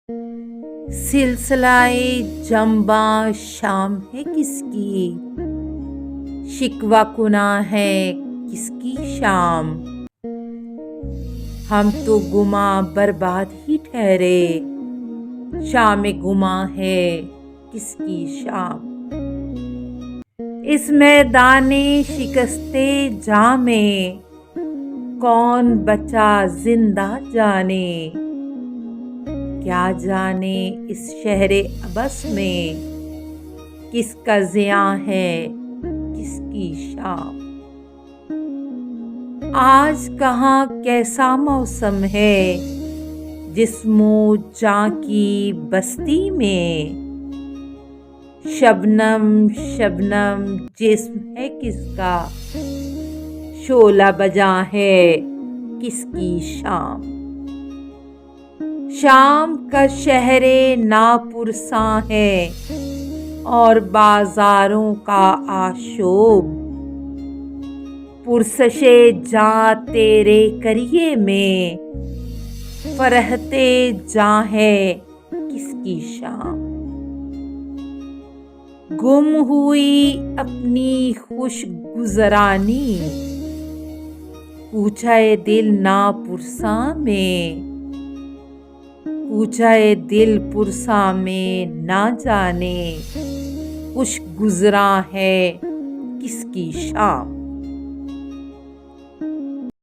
सिलसिलाए जंबा शाम है किसकी, शिकवा कुना है किसकी शाम। हम तो गुमा बर्बाद ही ठहरे, शाम गुमा है किसकी शाम। इस मैदाने शिकस्ते जामे, कौन बचा जिंदा जाने। क्या जाने इस शहरे अबस में, किसका ज़िया है किसकी शाम। आज कहाँ कैसा मौसम है, जिस्मो जां की बस्ती में। शबनम शबनम जिस्म है किसका, शोला बजा है किसकी शाम। शाम का शहरे नापुरसां है, और बाजारों का आशोब। पुरसशे जां तेरे करिए में, फरहते जां है किसकी शाम। गुम हुई अपनी खुश गुजरानी, पूछा ए दिल नापुरसां में। पूछा ए दिल पुरसां में ना जाने, खुश गुजरा है किसकी शाम।